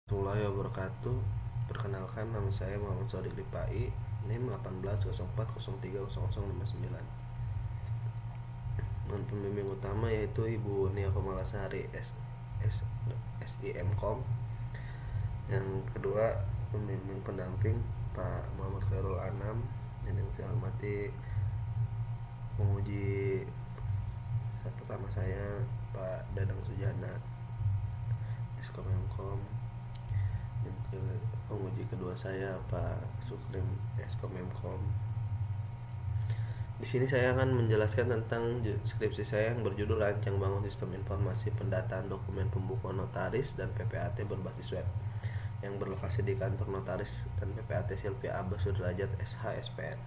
Warahmatullahi wabarakatuh. Perkenalkan, nama saya Muhammad Sodik Lipai, NIM 1804030059. Dan pembimbing utama yaitu Ibu Nia Komalasari SIMkom. Yang kedua, pembimbing pendamping Pak Muhammad Khairul Anam. Dan yang saya hormati penguji pertama saya Pak Dadang Sujana Eskomemkom. Penguji kedua saya Pak Sukrim Eskomemkom. Di sini saya akan menjelaskan tentang skripsi saya yang berjudul Rancang Bangun Sistem Informasi Pendataan Dokumen Pembukuan Notaris dan PPAT berbasis web yang berlokasi di kantor Notaris dan PPAT Silvia Abbas Sudrajat SH SPN.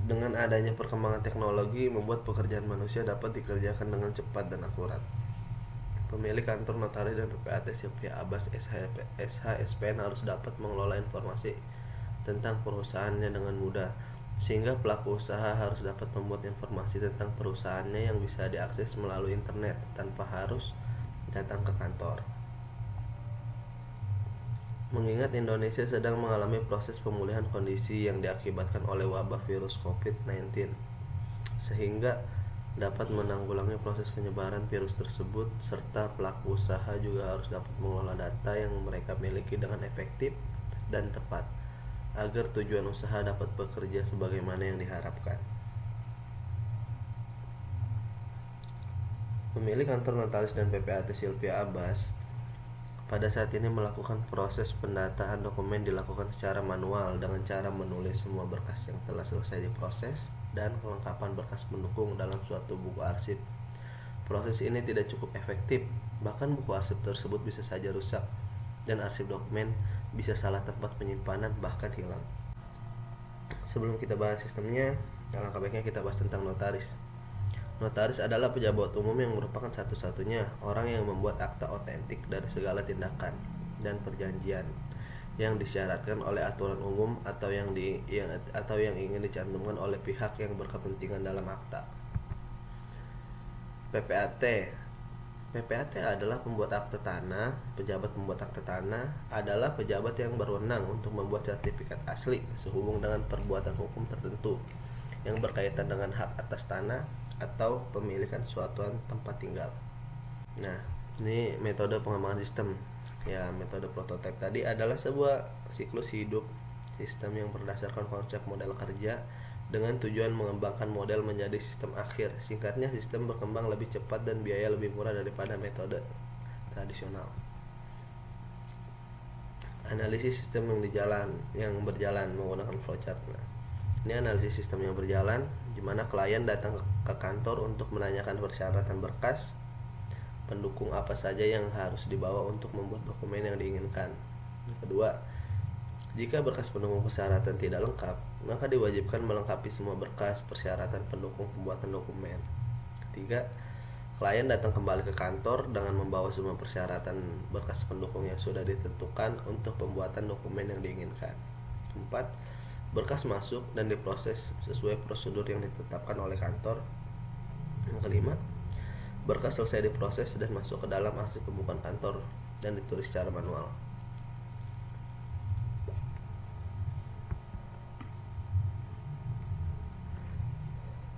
Dengan adanya perkembangan teknologi membuat pekerjaan manusia dapat dikerjakan dengan cepat dan akurat. Pemilik kantor notaris dan PPAT Silvia Abbas SHSPN harus dapat mengelola informasi tentang perusahaannya dengan mudah, sehingga pelaku usaha harus dapat membuat informasi tentang perusahaannya yang bisa diakses melalui internet tanpa harus datang ke kantor. Mengingat Indonesia sedang mengalami proses pemulihan kondisi yang diakibatkan oleh wabah virus COVID-19, sehingga dapat menanggulangi proses penyebaran virus tersebut, serta pelaku usaha juga harus dapat mengelola data yang mereka miliki dengan efektif dan tepat, agar tujuan usaha dapat bekerja sebagaimana yang diharapkan. Pemilik kantor notaris dan PPAT Silvia Abbas pada saat ini melakukan proses pendataan dokumen dilakukan secara manual dengan cara menulis semua berkas yang telah selesai diproses dan kelengkapan berkas pendukung dalam suatu buku arsip. Proses ini tidak cukup efektif, bahkan buku arsip tersebut bisa saja rusak dan arsip dokumen bisa salah tempat penyimpanan bahkan hilang. Sebelum kita bahas sistemnya, alangkah baiknya kita bahas tentang notaris. Notaris adalah pejabat umum yang merupakan satu-satunya orang yang membuat akta otentik dari segala tindakan dan perjanjian yang disyaratkan oleh aturan umum atau yang ingin dicantumkan oleh pihak yang berkepentingan dalam akta. PPAT adalah pembuat akta tanah. Pejabat pembuat akta tanah adalah pejabat yang berwenang untuk membuat sertifikat asli sehubung dengan perbuatan hukum tertentu yang berkaitan dengan hak atas tanah atau pemilikan suatu tempat tinggal. Nah, ini metode pengembangan sistem. Ya, metode prototipe tadi adalah sebuah siklus hidup sistem yang berdasarkan konsep model kerja dengan tujuan mengembangkan model menjadi sistem akhir. Singkatnya, sistem berkembang lebih cepat dan biaya lebih murah daripada metode tradisional. Analisis sistem yang berjalan menggunakan flowchart. Ini analisis sistem yang berjalan, di mana klien datang ke kantor untuk menanyakan persyaratan berkas pendukung apa saja yang harus dibawa untuk membuat dokumen yang diinginkan. Yang kedua, jika berkas pendukung persyaratan tidak lengkap, maka diwajibkan melengkapi semua berkas persyaratan pendukung pembuatan dokumen. Ketiga, klien datang kembali ke kantor dengan membawa semua persyaratan berkas pendukung yang sudah ditentukan untuk pembuatan dokumen yang diinginkan. Keempat, berkas masuk dan diproses sesuai prosedur yang ditetapkan oleh kantor. Yang kelima, berkas selesai diproses dan masuk ke dalam arsip pembukaan kantor dan ditulis secara manual.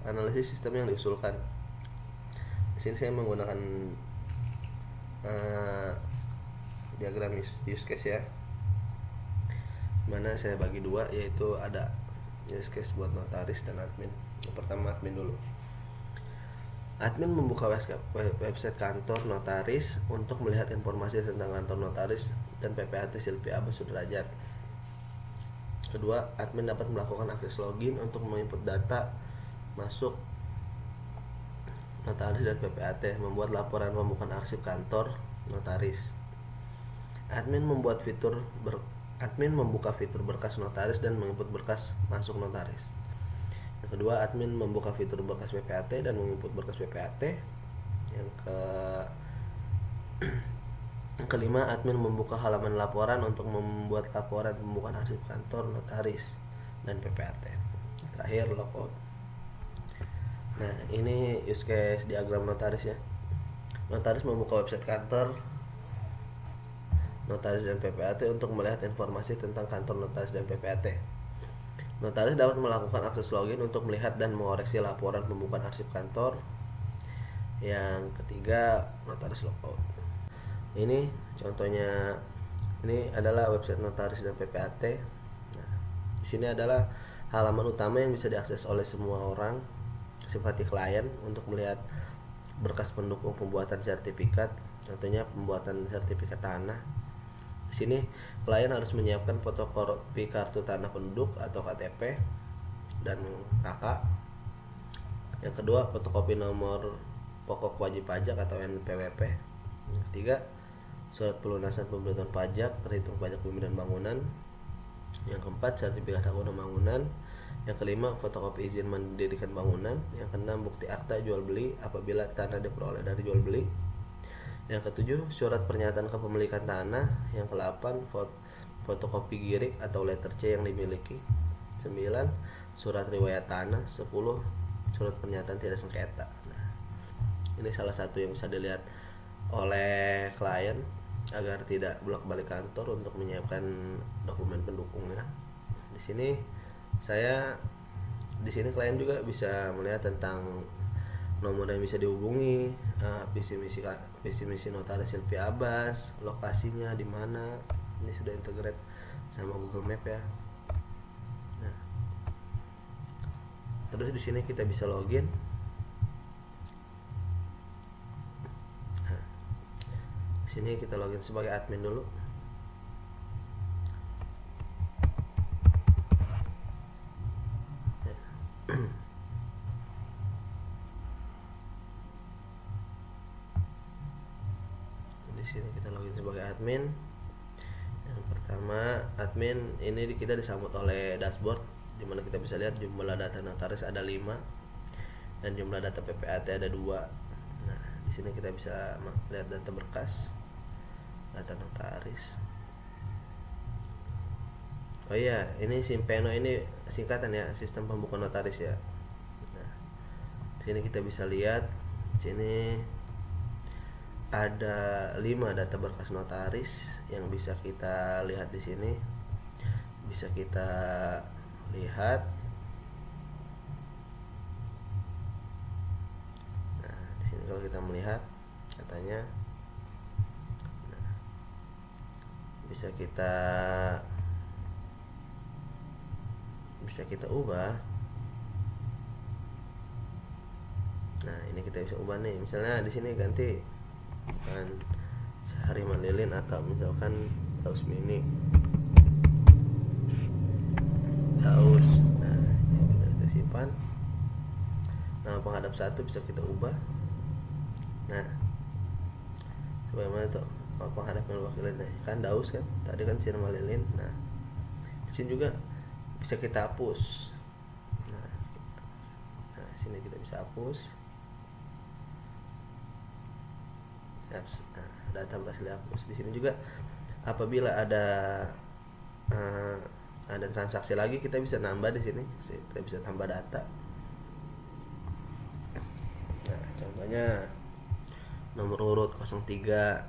Analisis sistem yang diusulkan. Di sini saya menggunakan diagram use case ya, mana saya bagi dua, yaitu ada use case buat notaris dan admin. Yang pertama admin dulu. Admin membuka website kantor notaris untuk melihat informasi tentang kantor notaris dan PPAT Silvia Abbas Sudrajat. Kedua, admin dapat melakukan akses login untuk menginput data masuk notaris dan PPAT, membuat laporan pembukaan arsip kantor notaris. Admin membuka fitur berkas notaris dan menginput berkas masuk notaris. Yang kedua, admin membuka fitur berkas PPAT dan menginput berkas PPAT. Yang kelima, admin membuka halaman laporan untuk membuat laporan pembukaan arsip kantor notaris dan PPAT. Terakhir, logout. Nah, ini use case diagram notaris ya. Notaris membuka website kantor notaris dan PPAT untuk melihat informasi tentang kantor notaris dan PPAT. Notaris dapat melakukan akses login untuk melihat dan mengoreksi laporan pembukaan arsip kantor. Yang ketiga, notaris logout. Ini contohnya, ini adalah website notaris dan PPAT. Nah, di sini adalah halaman utama yang bisa diakses oleh semua orang, seperti klien, untuk melihat berkas pendukung pembuatan sertifikat, contohnya pembuatan sertifikat tanah. Di sini klien harus menyiapkan fotokopi kartu tanah penduduk atau KTP dan KK. Yang kedua, fotokopi nomor pokok wajib pajak atau NPWP. Yang ketiga, surat pelunasan pemberitahuan pajak terhitung pajak bumi dan bangunan. Yang keempat, sertifikat hak guna bangunan. Yang kelima, fotokopi izin mendirikan bangunan. Yang keenam, bukti akta jual beli apabila tanah diperoleh dari jual beli. Yang ketujuh, surat pernyataan kepemilikan tanah. Yang ke-8, fotokopi girik atau letter C yang dimiliki. 9, surat riwayat tanah. 10, surat pernyataan tidak sengketa. Nah, ini salah satu yang bisa dilihat oleh klien agar tidak bolak-balik kantor untuk menyiapkan dokumen pendukungnya. Di sini klien juga bisa melihat tentang nomor yang bisa dihubungi, visi misi notaris Silvi Abbas, lokasinya di mana. Ini sudah integrate sama Google Map ya. Nah, terus di sini kita bisa login. Nah, di sini kita login sebagai admin dulu. Di sini kita login sebagai admin. Yang pertama, admin ini kita disambut oleh dashboard di mana kita bisa lihat jumlah data notaris ada 5 dan jumlah data PPAT ada 2. Nah, di sini kita bisa lihat data berkas, data notaris. Oh iya, ini Simpeno ini singkatan ya, sistem pembukaan notaris ya. Nah, di sini kita bisa lihat di sini ada 5 data berkas notaris yang bisa kita lihat di sini. Bisa kita lihat. Nah, di sini kalau kita melihat katanya, nah, bisa kita ubah. Nah, ini kita bisa ubah nih. Misalnya di sini ganti bukan Syahri Manilin atau misalkan Daus Mini. Daus. Nah, ini kita simpan. Nama penghadap 1 bisa kita ubah. Nah, sebagaimana tuh nama penghadap yang wakilin kan Daus kan. Tadi kan Syahri Manilin. Nah, di sini juga bisa kita hapus. Nah, sini kita bisa hapus. Nah, data berhasil dihapus. Di sini juga apabila ada transaksi lagi, kita bisa nambah di sini. Kita bisa tambah data. Nah, contohnya nomor urut 03,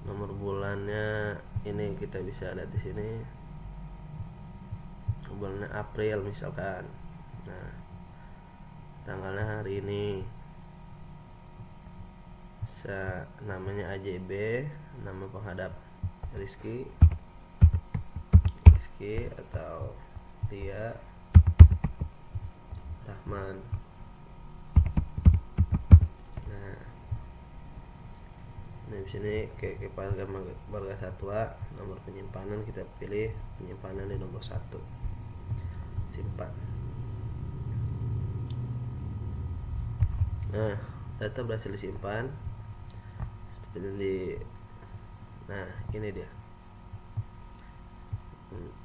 nomor bulannya ini kita bisa lihat di sini. Bulannya April misalkan. Nah, tanggalnya hari ini. Namanya AJB, nama penghadap Rizky atau Tia Rahman. Nah, di sini ke marga satwa, nomor penyimpanan kita pilih penyimpanan di nomor 1, simpan. Nah, data berhasil disimpan. Nah, ini dia.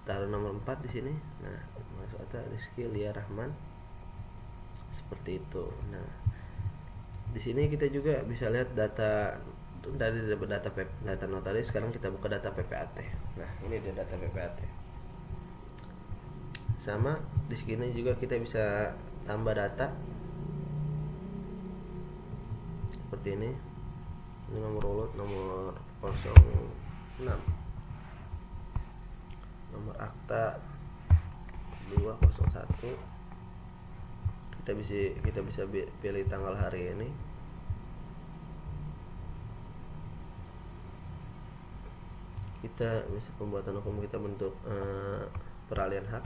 Taruh nomor 4 di sini. Nah, masuk data Rizky Lia Rahman. Seperti itu. Nah, di sini kita juga bisa lihat data dari data notaris. Sekarang kita buka data PPAT. Nah, ini dia data PPAT. Sama di sini juga kita bisa tambah data seperti ini nomor urut nomor 06, nomor akta 201. Kita bisa pilih tanggal hari ini. Kita bisa pembuatan hukum, kita bentuk peralihan hak.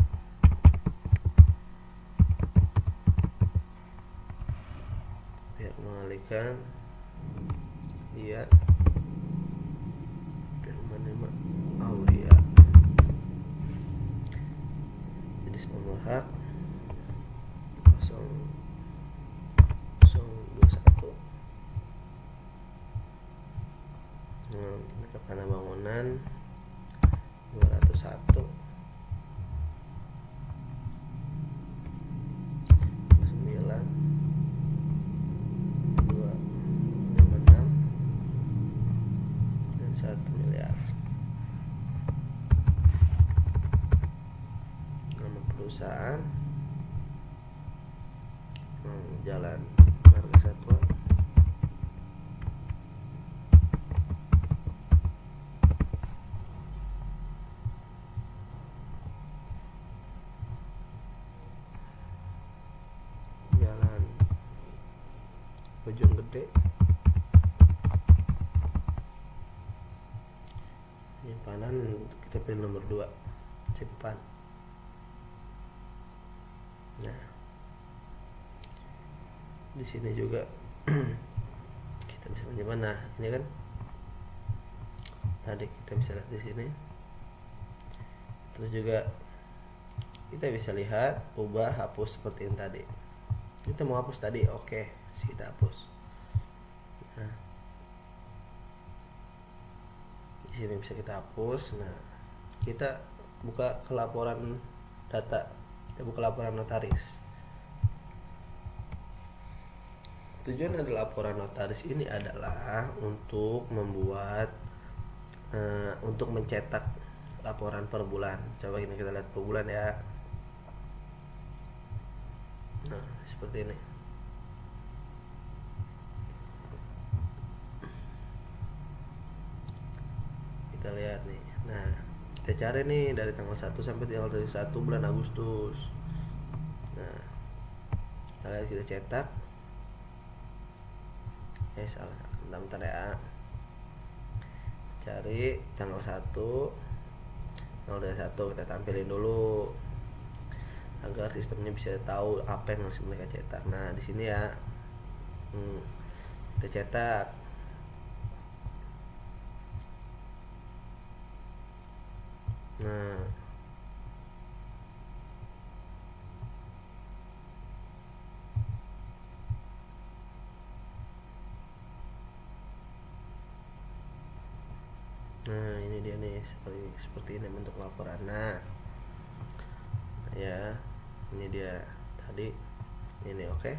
Pihak mengalihkan, iya. Pihak menerima, Aulia. Jenis nomor hak 0021. Tanah bangunan 201. 9 256 dan 1 miliar. Nama perusahaan, Jalan Marga Satwa, Jalan Bojonggede, penyimpanan kita pilih nomor 2, simpan. Nah, di sini juga kita bisa menyimpan. Nah, ini kan tadi kita bisa lihat di sini. Terus juga kita bisa lihat ubah, hapus seperti yang tadi. Kita mau hapus tadi, oke, kita hapus. Nah, di sini bisa kita hapus. Nah, kita buka ke laporan data, kita buka laporan notaris. Tujuan dari laporan notaris ini adalah untuk membuat untuk mencetak laporan per bulan. Coba ini kita lihat per bulan ya. Nah, seperti ini. Kita lihat nih. Nah, kita cari nih dari tanggal 1 sampai tanggal 31 bulan Agustus. Nah, kita lihat, kita cetak. Salah, bentar ya. Cari tanggal 1, tanggal 31 kita tampilin dulu agar sistemnya bisa tahu apa yang harus mereka cetak. Nah, di sini ya, kita cetak. Nah, ini dia nih, seperti ini bentuk laporan. Nah, ya, ini dia tadi ini, oke.